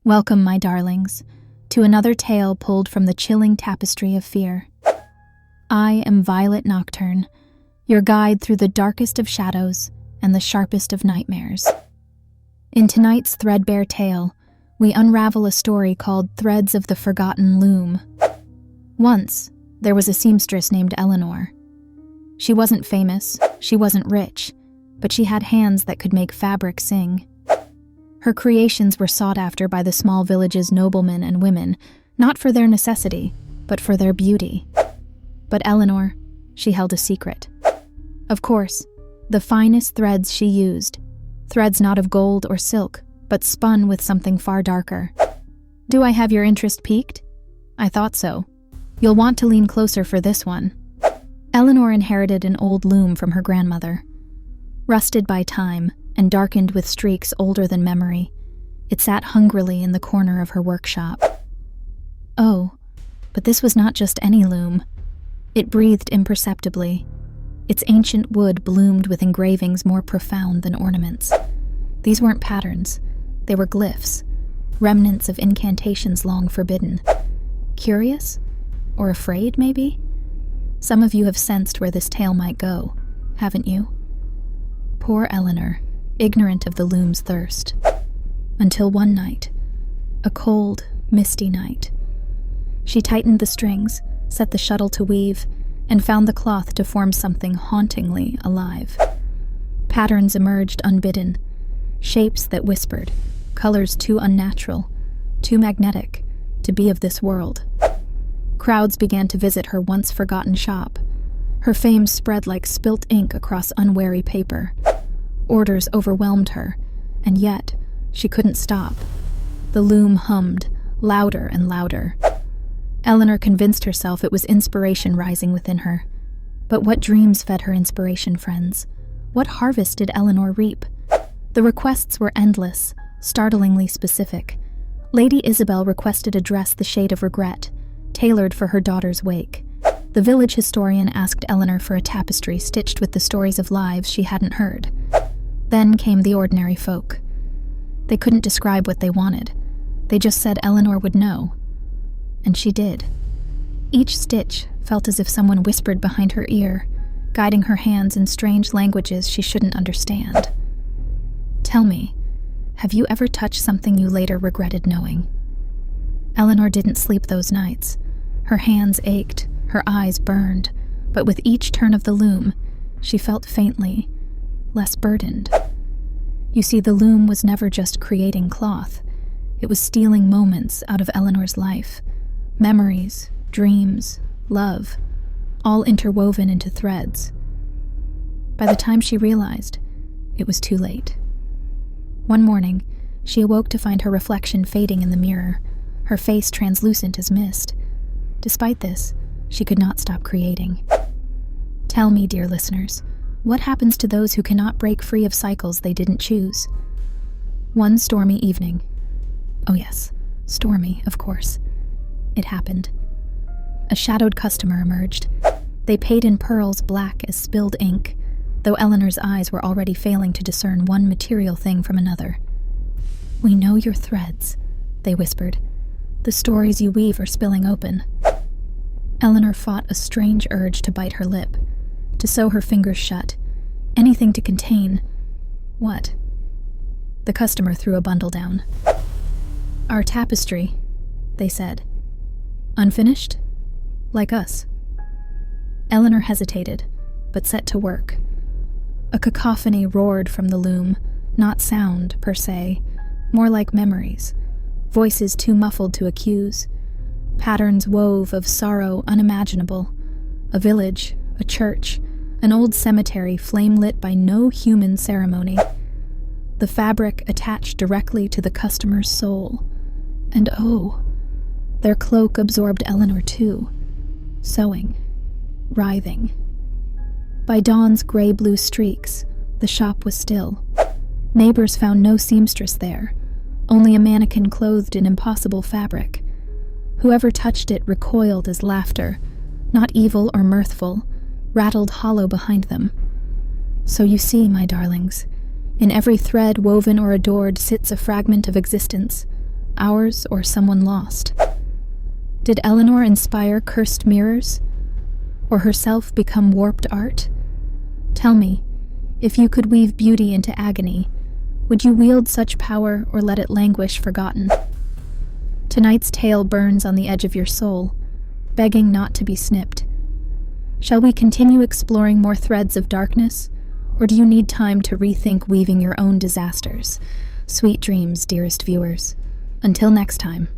Welcome, my darlings, to another tale pulled from the chilling tapestry of fear. I am Violet Nocturne, your guide through the darkest of shadows and the sharpest of nightmares. In tonight's threadbare tale, we unravel a story called Threads of the Forgotten Loom. Once, there was a seamstress named Eleanor. She wasn't famous, she wasn't rich, but she had hands that could make fabric sing. Her creations were sought after by the small village's noblemen and women, not for their necessity, but for their beauty. But Eleanor, she held a secret. Of course, the finest threads she used, threads not of gold or silk, but spun with something far darker. Do I have your interest piqued? I thought so. You'll want to lean closer for this one. Eleanor inherited an old loom from her grandmother. Rusted by time and darkened with streaks older than memory, it sat hungrily in the corner of her workshop. Oh, but this was not just any loom. It breathed imperceptibly. Its ancient wood bloomed with engravings more profound than ornaments. These weren't patterns. They were glyphs, remnants of incantations long forbidden. Curious? Or afraid, maybe? Some of you have sensed where this tale might go, haven't you? Poor Eleanor, ignorant of the loom's thirst. Until one night, a cold, misty night. She tightened the strings, set the shuttle to weave, and found the cloth to form something hauntingly alive. Patterns emerged unbidden, shapes that whispered, colors too unnatural, too magnetic, to be of this world. Crowds began to visit her once-forgotten shop. Her fame spread like spilt ink across unwary paper. Orders overwhelmed her, and yet she couldn't stop. The loom hummed, louder and louder. Eleanor convinced herself it was inspiration rising within her. But what dreams fed her inspiration, friends? What harvest did Eleanor reap? The requests were endless, startlingly specific. Lady Isabel requested a dress the shade of regret, tailored for her daughter's wake. The village historian asked Eleanor for a tapestry stitched with the stories of lives she hadn't heard. Then came the ordinary folk. They couldn't describe what they wanted. They just said Eleanor would know. And she did. Each stitch felt as if someone whispered behind her ear, guiding her hands in strange languages she shouldn't understand. Tell me, have you ever touched something you later regretted knowing? Eleanor didn't sleep those nights. Her hands ached, her eyes burned, but with each turn of the loom, she felt faintly less burdened. You see, the loom was never just creating cloth. It was stealing moments out of Eleanor's life. Memories, dreams, love, all interwoven into threads. By the time she realized, it was too late. One morning, she awoke to find her reflection fading in the mirror, her face translucent as mist. Despite this, she could not stop creating. Tell me, dear listeners, what happens to those who cannot break free of cycles they didn't choose? One stormy evening. Oh yes, stormy, of course. It happened. A shadowed customer emerged. They paid in pearls black as spilled ink, though Eleanor's eyes were already failing to discern one material thing from another. "We know your threads," they whispered. "The stories you weave are spilling open." Eleanor fought a strange urge to bite her lip, to sew her fingers shut, anything to contain... what? The customer threw a bundle down. "Our tapestry," they said. "Unfinished? Like us." Eleanor hesitated, but set to work. A cacophony roared from the loom, not sound, per se, more like memories, voices too muffled to accuse, patterns wove of sorrow unimaginable, a village, a church, an old cemetery flame-lit by no human ceremony. The fabric attached directly to the customer's soul. And oh, their cloak absorbed Eleanor too, sewing, writhing. By dawn's gray-blue streaks, the shop was still. Neighbors found no seamstress there, only a mannequin clothed in impossible fabric. Whoever touched it recoiled as laughter, not evil or mirthful, rattled hollow behind them. So you see, my darlings, in every thread woven or adored sits a fragment of existence, ours or someone lost? Did Eleanor inspire cursed mirrors? Or herself become warped art? Tell me, if you could weave beauty into agony, would you wield such power or let it languish forgotten? Tonight's tale burns on the edge of your soul, begging not to be snipped. Shall we continue exploring more threads of darkness, or do you need time to rethink weaving your own disasters? Sweet dreams, dearest viewers. Until next time.